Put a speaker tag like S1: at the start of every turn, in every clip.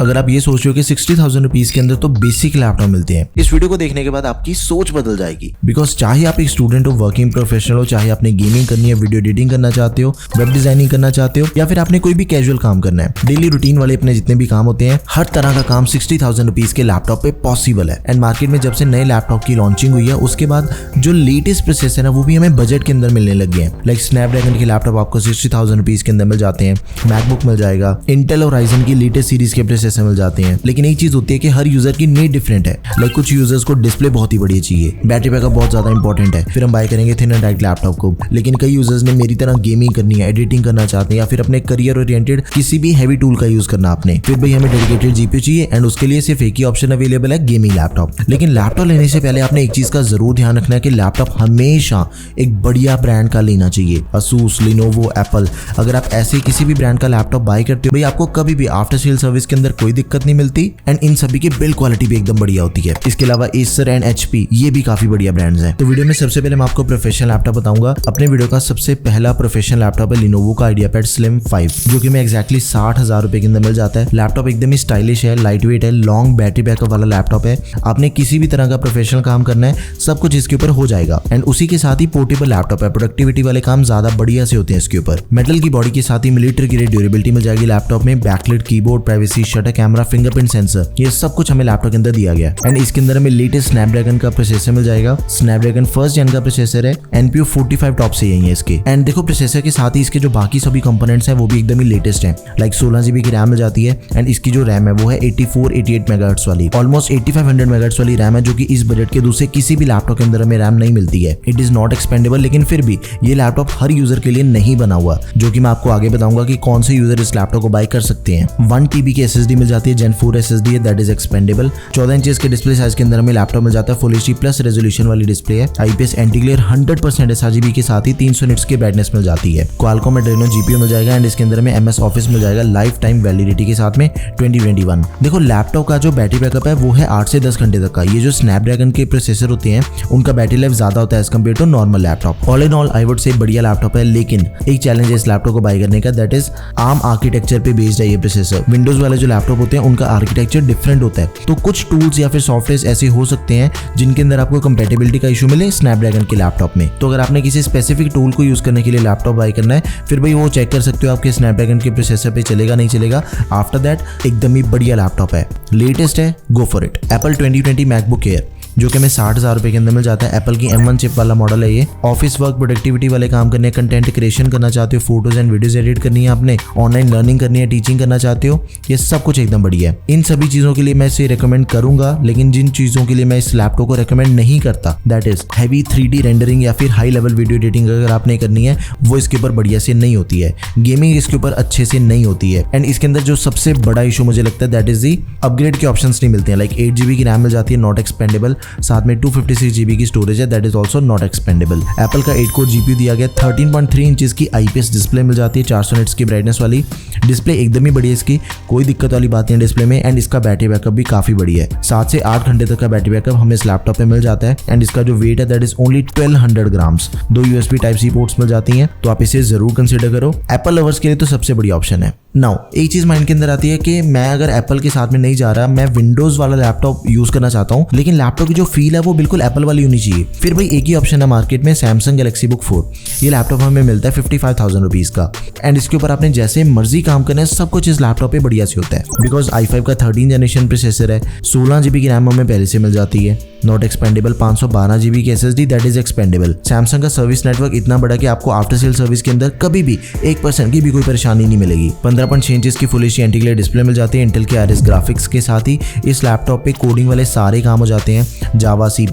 S1: अगर आप ये सोच रहे हो कि 60,000 रुपीज के अंदर तो बेसिक लैपटॉप मिलते हैं, इस वीडियो को देखने के बाद आपकी सोच बदल जाएगी। बिकॉज चाहे आप एक स्टूडेंट हो, वर्किंग प्रोफेशनल हो, चाहे आपने गेमिंग करनी है, वीडियो एडिटिंग करना चाहते हो, वेब डिजाइनिंग करना चाहते हो, या फिर आपने कोई भी कैजुअल काम करना है, डेली रूटीन वाले अपने जितने भी काम होते हैं, हर तरह का काम 60,000 रुपीज के लैपटॉप पे पॉसिबल है। एंड मार्केट में जब से नए लैपटॉप की लॉन्चिंग हुई है उसके बाद जो लेटेस्ट प्रोसेसर है वो भी हमें बजट के अंदर मिलने लग गए हैं। लाइक स्नैपड्रैगन के लैपटॉप आपको 60,000 रुपीज के अंदर मिल जाते हैं, मैकबुक मिल जाएगा, इंटेल और राइजन की लेटेस्ट सीरीज के प्रोसेसर मिल जाते हैं। लेकिन एक चीज होती है कि हर यूजर की नीड डिफरेंट है। लाइक कुछ यूजर्स को डिस्प्ले बहुत ही बढ़िया चाहिए, बैटरी बैकअप बहुत ज्यादा इंपॉर्टेंट है, फिर हम बाय करेंगे थिन एंड लाइट लैपटॉप को। लेकिन कई यूजर्स ने मेरी तरह गेमिंग करनी है, एडिटिंग करना चाहते हैं, या फिर अपने करियर ओरिएंटेड किसी भी हैवी टूल का यूज करना आपने, फिर भाई हमें डेडिकेटेड जीपीयू चाहिए एंड उसके लिए सिर्फ एक ही ऑप्शन अवेलेबल है, गेमिंग लैपटॉप। लेकिन लैपटॉप लेने से पहले आपने एक चीज का जरूर ध्यान रखना है कि लैपटॉप हमेशा एक बढ़िया ब्रांड का लेना चाहिए। असूस, लिनोवो, एप्पल, अगर आप ऐसे किसी भी ब्रांड का लैपटॉप बाय करते हो भाई आपको कभी भी आफ्टर सेल सर्विस के अंदर कोई दिक्कत नहीं मिलती एंड इन सभी की बिल्ड क्वालिटी भी एकदम बढ़िया होती है। इसके अलावा एसर एंड एचपी ये भी काफी बढ़िया ब्रांड्स हैं। तो वीडियो में सबसे पहले मैं आपको प्रोफेशनल लैपटॉप बताऊंगा। अपने वीडियो का सबसे पहला प्रोफेशनल लैपटॉप है लिनोवो का आइडियापैड स्लिम 5, जो कि मैं एक्जैक्टली 60,000 रुपए के अंदर मिल जाता है। लैपटॉप एकदम ही स्टाइलिश है, लाइट वेट है, लॉन्ग बैटरी बैकअप वाला लैपटॉप है। आपने किसी भी तरह का प्रोफेशनल काम करना है सब कुछ इसके ऊपर हो जाएगा एंड उसी के साथ ही पोर्टेबल लैपटॉप है, प्रोडक्टिविटी वाले काम ज्यादा बढ़िया से होते हैं इसके ऊपर। मेटल की बॉडी के साथ ही मिलिट्री ग्रेड ड्यूरेबिलिटी मिल जाएगी लैपटॉप में, backlight keyboard, privacy, shutter camera, fingerprint sensor, ये सब कुछ हमें लैपटॉप के अंदर दिया गया एंड इसके अंदर हमें लेटेस्ट स्नैपड्रैगन का प्रोसेसर मिल जाएगा। स्नैपड्रैगन फर्स्ट जेन का प्रोसेसर है, NPU 45 टॉप से यही है इसके। एंड देखो प्रोसेसर के साथ ही इसके जो बाकी सभी कंपोनेंट्स हैं वो भी एकदम ही लेटेस्ट हैं। लाइक 16 GB की रैम मिल जाती है एंड इसकी जो रैम है वो है 84-88 मेगाहर्ट्ज वाली, ऑलमोस्ट 8500 मेगाहर्ट्ज वाली रैम है, जो कि इस बजट के दूसरे किसी भी लैपटॉप के अंदर हमें रैम नहीं मिलती है। इट इज नॉट एक्सपेंडेबल, लेकिन फिर भी ये लैपटॉप हर यूजर के लिए नहीं बना हुआ, जो कि मैं आपको आगे बताऊंगा कि कौन से यूजर इस लैपटॉप को बाय कर सकते हैं। 1 TB की SSD मिल जाती है, Gen 4 SSD है, दैट इज एक्सपेंडेबल। 14 इंचेस के डिस्प्ले साइज के अंदर हमें लैपटॉप मिल जाता है, फुल HD प्लस रेजोल्यूशन वाली डिस्प्ले है, IPS एंटी ग्लेयर 100% sRGB के साथ ही 300 निट्स की ब्राइटनेस मिल जाती है। क्वालकॉम एड्रेनो GPU मिल जाएगा एंड इसके अंदर हमें MS ऑफिस मिल जाएगा लाइफ टाइम वैलिडिटी के साथ में 2021। देखो लैपटॉप का जो बैटरी बैकअप है वो है 8 से 10 घंटे तक का। ये जो स्नैपड्रैगन के प्रोसेसर होते हैं उनका बैटरी लाइफ ज्यादा होता है as compare to normal laptop. All in all I would say बढ़िया लैपटॉप है, लेकिन एक चैलेंज है इस लैपटॉप को बाय करने का, दैट इज ARM आर्किटेक्चर पे बेस्ड है ये प्रोसेसर। विंडोज वाले जो लैपटॉप होते हैं उनका आर्किटेक्चर डिफरेंट होता है, तो कुछ टूल्स या फिर सॉफ्टवेयर ऐसे हो सकते हैं जिनके अंदर आपको कंपैटिबिलिटी का इशू मिले स्नैपड्रैगन के लैपटॉप में। तो अगर आपने किसी स्पेसिफिक टूल को यूज करने के लिए लैपटॉप बाय करना है फिर भाई वो चेक कर सकते हो आपके स्नैपड्रैगन के प्रोसेसर पे चलेगा नहीं चलेगा। आफ्टर दैट एकदम ही बढ़िया लैपटॉप है, लेटेस्ट है, go for it. Apple 2020 MacBook air जो कि हमें 60,000 रुपए के अंदर मिल जाता है। एप्पल की M1 चिप वाला मॉडल है ये। ऑफिस वर्क, प्रोडक्टिविटी वाले काम करने, कंटेंट क्रिएशन करना चाहते हो, फोटोज एंड वीडियोज एडिट करनी है आपने, ऑनलाइन लर्निंग करनी है, टीचिंग करना चाहते हो, ये सब कुछ एकदम बढ़िया है। इन सभी चीजों के लिए मैं इसे रेकमेंड करूंगा, लेकिन जिन चीजों के लिए मैं इस लैपटॉप को रेकमेंड नहीं करता that is heavy 3D rendering या फिर हाई लेवल वीडियो एडिटिंग अगर आपने करनी है वो इसके ऊपर बढ़िया से नहीं होती है, गेमिंग इसके ऊपर अच्छे से नहीं होती है। एंड इसके अंदर जो सबसे बड़ा इशू मुझे लगता है दैट इज दी अपग्रेड के ऑप्शन नहीं मिलते हैं। लाइक 8 GB की रैम मिल जाती है, नॉट एक्सपेंडेबल, साथ में 256 GB की स्टोरेज है, that is also not expandable. Apple का 8 कोर GPU दिया गया, 13.3 इंचेस की IPS डिस्प्ले मिल जाती है, 400 निट्स की ब्राइटनेस वाली डिस्प्ले, एकदम ही बढ़िया इसकी, कोई दिक्कत वाली बात नहीं है डिस्प्ले में। एंड इसका बैटरी बैकअप भी काफी बढ़िया है, 7 से 8 घंटे तक का बैटरी बैकअप हमें इस लैपटॉप पे मिल जाता है। एंड इसका जो वेट है that is only 1200 grams. 2 USB Type-C ports मिल जाती हैं, तो आप इसे जरूर कंसिडर करो। एप्पल लवर्स के लिए तो सबसे बढ़िया ऑप्शन है। नाउ एक चीज माइंड के अंदर आती है कि मैं अगर एप्पल के साथ में नहीं जा रहा, मैं विंडोज वाला लैपटॉप यूज करना चाहता हूँ, लेकिन लैपटॉप की जो फील है वो बिल्कुल एप्पल वाली होनी चाहिए। फिर भाई एक ही ऑप्शन है मार्केट में, सैमसंग गैलेक्सी बुक 4। ये लैपटॉप हमें मिलता है 55,000 रुपीज का एंड इसके ऊपर आपने जैसे मर्जी काम करना है सब कुछ इस लैपटॉप पे बढ़िया से होता है। बिकॉज i5 का 13 जनरेशन प्रोसेसर है, 16 GB की रैम हमें पहले से मिल जाती है, नॉट एक्सपेंडेबल, 512 GB की SSD that is expandable. Samsung का सर्विस नेटवर्क इतना बड़ा कि आपको आफ्टर सेल सर्विस के अंदर कभी भी 1% की भी कोई परेशानी नहीं मिलेगी। 15.6 इंचेस की full HD anti glare display मिल जाती है, इंटेल के RS ग्राफिक्स के साथ ही इस लैपटॉप पे कोडिंग वाले सारे काम हो जाते हैं, जावा, C++,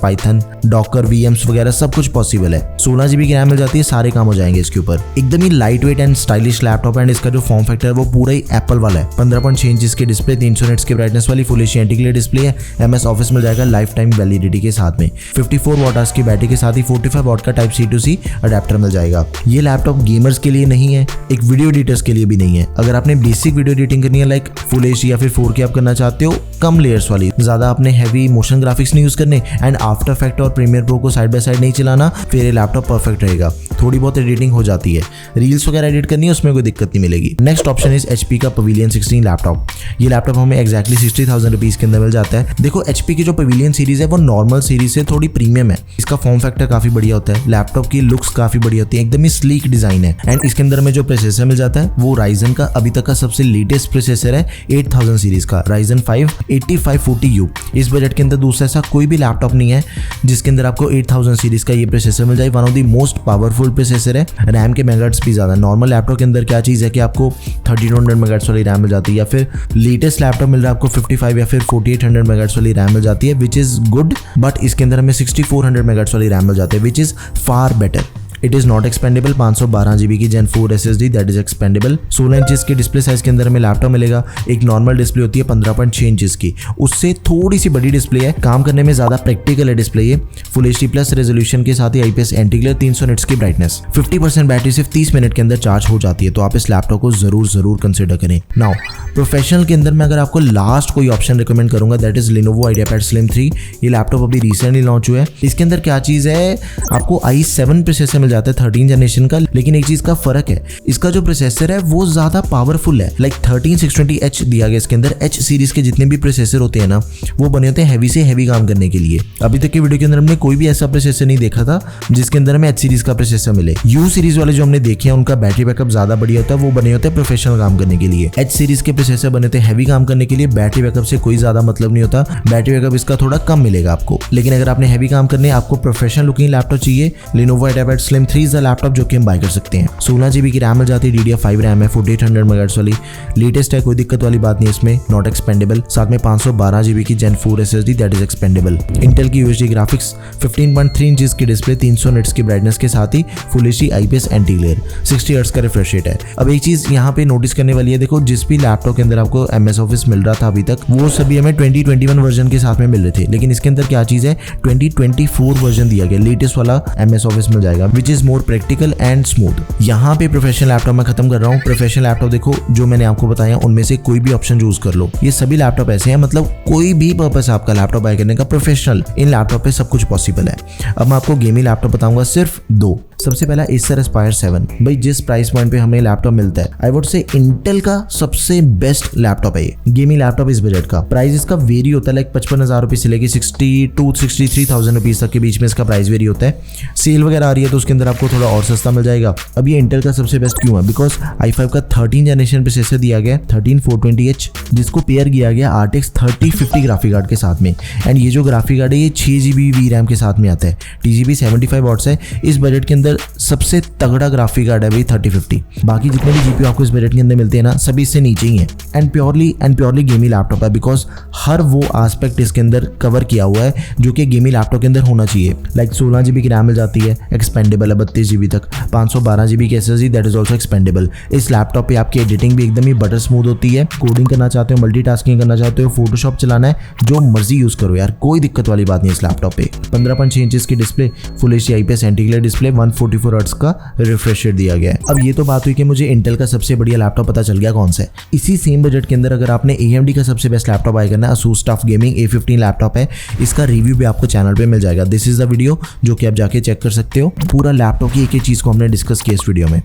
S1: पाइथन, डॉकर, VMs वगैरह सब कुछ पॉसिबल है। 16 GB की रैम मिल जाती है, सारे काम हो जाएंगे इसके ऊपर। एकदम ही light weight and stylish laptop and इसका जो फॉर्म फैक्टर है वो पूरा ही एप्पल वाला है। 15.6 इंचेस की डिस्प्ले, 300 निट्स की ब्राइटनेस वाली full HD anti glare display है, MS ऑफिस मिल जाएगा लाइफ टाइम वैलिडिटी के साथ में, 54 वॉट की बैटरी के साथ ही 45 वॉट का Type-C to C अडेप्टर मिल जाएगा। ये लैपटॉप गेमर्स के लिए नहीं है, एक वीडियो एडिटर्स के लिए भी नहीं है। अगर आपने बेसिक वीडियो एडिटिंग करनी है लाइक फुल HD या फिर 4K आप करना चाहते हो कम लेयर्स वाली, ज्यादा आपने हैवी मोशन ग्राफिक्स नहीं यूज करने एंड आफ्टर इफेक्ट और प्रीमियर प्रो को साइड बाय साइड नहीं चलाना, फिर ये लैपटॉप परफेक्ट रहेगा। थोड़ी बहुत एडिटिंग हो जाती है, रील्स वगैरह एडिट करनी है उसमें कोई दिक्कत नहीं मिलेगी। नेक्स्ट ऑप्शन इज HP का पवेलियन 16 लैपटॉप। ये लैपटॉप हमें एक्जैक्टली 60,000 रुपीज के अंदर मिल जाता है। देखो HP की जो पवेलियन सीरीज है वो नॉर्मल सीरीज से थोड़ी प्रीमियम है, इसका फॉर्म फैक्टर काफी बढ़िया होता है, लैपटॉप की लुक्स काफी बढ़िया होती है, एकदम ही स्लीक डिजाइन है एंड इसके अंदर में जो प्रोसेसर मिल जाता है वो Ryzen का अभी तक का सबसे लेटेस्ट प्रोसेसर है 8000 सीरीज का, Ryzen 5 8540U। इस बजट के अंदर दूसरा ऐसा कोई भी लैपटॉप नहीं है जिसके अंदर आपको 8000 सीरीज का ये प्रोसेसर मिल जाए। One of the most powerful processor है, रैम के मेगाहर्ट्ज भी ज्यादा। नॉर्मल लैपटॉप के अंदर क्या चीज है कि आपको 3200 मेगाहर्ट्ज वाली रैम मिल जाती है, या फिर लेटेस्ट लैपटॉप मिल रहा है आपको 55 या फिर 4800 मेगाहर्ट्ज वाली रैम मिल जाती है, विच इज गुड, बट इसके अंदर हमें 6400 मेगाहर्ट्ज वाली रैम मिल जाती है, which is far better. It is not expandable. 512 GB की Gen 4 SSD that is expandable. 16 inches के डिस्प्ले साइज के अंदर हमें लैपटॉप मिलेगा। एक नॉर्मल डिस्प्ले होती है 15.6 इंचेस की, उससे थोड़ी सी बड़ी डिस्प्ले है, काम करने में ज्यादा प्रैक्टिकल है डिस्प्ले ये। फुल HD+ रेजोल्यूशन के साथ ही IPS एंटी ग्लेयर, 300 निट्स की ब्राइटनेस, 50% बैटरी सिर्फ 30 मिनट के अंदर चार्ज हो जाती है, तो आप इस लैपटॉप को जरूर कंसिडर करें। नाउ प्रोफेशनल के अंदर मैं अगर आपको लास्ट कोई ऑप्शन रिकमेंड करूंगा that is Lenovo IdeaPad Slim 3। ये लैपटॉप अभी रिसेंटली लॉन्च हुआ है। इसके अंदर क्या चीज है, आपको i7 प्रोसेसर मिल जाता है 13 जनरेशन का, लेकिन एक चीज का फर्क है, इसका जो प्रोसेसर है वो ज्यादा पावरफुल है। लाइक 13620H दिया गया इसके अंदर। H सीरीज के जितने भी प्रोसेसर होते हैं ना वो बने होते हैं हैवी से हैवी काम करने के लिए। अभी तक के वीडियो के अंदर हमने कोई भी ऐसा प्रोसेसर नहीं देखा था जिसके अंदर हमें H सीरीज का प्रोसेसर मिले। U सीरीज वाले जो हमने देखे हैं उनका बैटरी बैकअप ज्यादा बढ़िया होता है, वो बने होते हैं प्रोफेशनल काम करने के लिए। H सीरीज के प्रोसेसर बने होते हैं हैवी काम करने के लिए, बैटरी बैकअप से कोई ज्यादा मतलब नहीं होता, बैटरी बैकअप इसका थोड़ा कम मिलेगा आपको। लेकिन अगर आपने हैवी काम करने, आपको प्रोफेशनल लुकिंग लैपटॉप चाहिए, Lenovo IdeaPad Slim 3 is the laptop जो कि हम बाय कर सकते हैं। 16 GB की रैम मिल जाती है, DDR5 रैम है, 4800 मेगाहर्ट्ज वाली, लेटेस्ट है, कोई दिक्कत वाली बात नहीं इसमें, नॉट एक्सपेंडेबल। साथ में 512 GB की Gen 4 SSD that is expandable. Intel की UHD ग्राफिक्स, 15.3 इंचेस की डिस्प्ले, 300 निट्स की ब्राइटनेस के साथ ही full HD IPS anti glare, 60 hertz का रिफ्रेश रेट है। अब एक चीज यहाँ पे नोटिस करने वाली है, देखो जिस भी लैपटॉप के अंदर आपको MS ऑफिस मिल रहा था अभी तक वो सभी हमें 2021 वर्जन के साथ में मिल रहे थे, लेकिन इसके अंदर क्या चीज है 2024 वर्जन दिया गया, लेटेस्ट वाला MS ऑफिस मिल जाएगा, which is more practical and smooth. यहाँ पे प्रोफेशनल लैपटॉप मैं खत्म कर रहा हूँ। प्रोफेशनल लैपटॉप देखो जो मैंने आपको बताया उनमें से कोई भी ऑप्शन चूज कर लो, ये सभी लैपटॉप ऐसे हैं, मतलब कोई भी पर्पस आपका लैपटॉप बाय करने का प्रोफेशनल, इन लैपटॉप पे सब कुछ पॉसिबल है। अब मैं आपको गेमिंग लैपटॉप बताऊंगा सिर्फ दो। सबसे पहला Acer Aspire 7। भाई जिस प्राइस पॉइंट पे हमें लैपटॉप मिलता है, आई वुड से इंटेल का सबसे बेस्ट लैपटॉप है ये गेमिंग लैपटॉप इस बजट का। प्राइस इसका वेरी होता है, लाइक 55,000 रुपये से लेके 63,000 रुपीज तक के बीच में इसका प्राइस वेरी होता है। सेल वगैरह आ रही है तो उसके अंदर आपको थोड़ा और सस्ता मिल जाएगा। अब ये इंटेल का सबसे बेस्ट क्यों है, बिकॉज i5 का 13 जनरेशन प्रोसेसर दिया गया 13420H, जिसको पेयर किया गया RTX 3050 ग्राफिक कार्ड के साथ में। एंड ये जो ग्राफिक कार्ड है ये 6 GB VRAM के साथ में आता है, TGB 75 वॉट्स है। इस बजट के अंदर सबसे तगड़ा ग्राफिक कार्ड है भाई 3050। बाकी जितने भी GPU आपको इस बजट के अंदर मिलते हैं ना सभी इससे नीचे ही है। एंड प्योरली गेमिंग लैपटॉप है, बिकॉज हर वो एस्पेक्ट इसके अंदर कवर किया हुआ है जो कि गेमिंग लैपटॉप के अंदर होना चाहिए। लाइक 16 GB की रैम मिल जाती है, एक्सपेंडेबल है 32 GB तक, 512 GB की SSD that is also expendable. इस लैपटॉप पे आपकी एडिटिंग भी एकदम ही बटर स्मूथ होती है। कोडिंग करना चाहते हो, मल्टीटास्किंग करना चाहते हो, फोटोशॉप चलाना है, जो मर्जी यूज करो यार, कोई दिक्कत वाली बात नहीं इस लैपटॉप पे। 15.6 इंचेस की display, full HD IPS anti glare display, 144 hertz का रिफ्रेश रेट दिया गया है। अब ये तो बात हुई कि मुझे इंटेल का सबसे बढ़िया लैपटॉप पता चल गया कौन सा है। इसी सेम बजट के अंदर अगर आपने AMD का सबसे बेस्ट लैपटॉप बाय करना है, ASUS TUF Gaming A15 laptop है, इसका रिव्यू भी आपको चैनल पे मिल जाएगा। दिस इज द वीडियो जो कि आप जाके चेक कर सकते हो। पूरा लैपटॉप की एक एक चीज को हमने डिस्कस किया इस वीडियो में।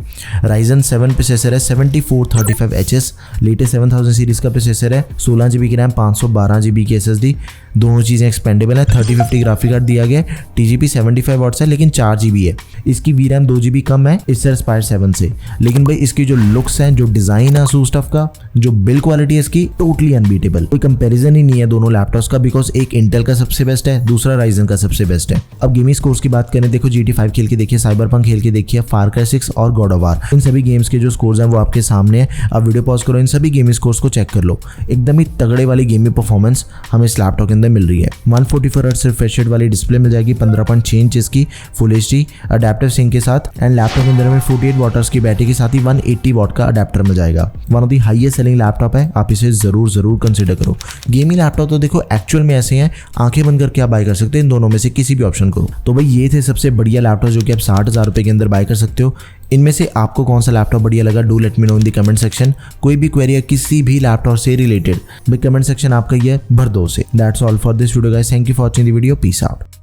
S1: Ryzen 7 प्रोसेसर है, 7435HS, लेटेस्ट 7000 सीरीज का प्रोसेसर है, 16 GB की रैम, 512 GB की SSD, दोनों चीजें एक्सपेंडेबल है। 3050 ग्राफिक कार्ड दिया गया, TGB 75 वॉट्स है लेकिन 4 GB है। इसकी VRAM 2 GB कम है Acer Aspire 7 से, लेकिन भाई इसकी जो लुक्स हैं, जो डिजाइन है ASUS TUF का, जो बिल्ड क्वालिटी है इसकी टोटली अनबीटेबल, कोई कंपैरिजन ही नहीं है दोनों लैपटॉप्स का, बिकॉज एक इंटेल का सबसे बेस्ट है, दूसरा Ryzen का सबसे बेस्ट है। अब गेमिंग स्कोर्स की बात करें, देखो GT5 खेल के देखिए, Cyberpunk खेल के देखिए, Far Cry 6 और God of War, इन सभी गेम्स के जो स्कोर्स हैं वो आपके सामने है। आप वीडियो पॉज करो, इन सभी गेमिंग स्कोर्स को चेक कर लो। एकदम ही तगड़े वाली गेमिंग परफॉर्मेंस हमें इस लैपटॉप के अंदर मिल रही है। 144 हर्ट्ज रिफ्रेश रेट वाली डिस्प्ले मिल जाएगी, 15.6 इंचेस की फुल HD, अडैप्टिव सिंक के साथ एंड लैपटॉप के अंदर में 48 वाट्स की बैटरी के साथ ही 180 वाट का अडेप्टर मिल जाएगा। One of the highest selling laptop है, आप इसे जरूर कंसिडर करो। गेमिंग लैपटॉप तो देखो एक्चुअल में ऐसे हैं, आंखें बंद करके आप बाय कर सकते हो इन दोनों में से किसी भी ऑप्शन को। तो भाई ये थे सबसे बढ़िया लैपटॉप जो कि आप 60,000 रुपए के अंदर बाय कर सकते हो। इनमें से आपको कौन सा लैपटॉप बढ़िया लगा, do let me know in the comment section. कोई भी क्वेरी है किसी भी लैपटॉप से रिलेटेड, कमेंट सेक्शन आपका ही है, भर दो उसे। That's all for this video guys, thank you for watching the video, peace out.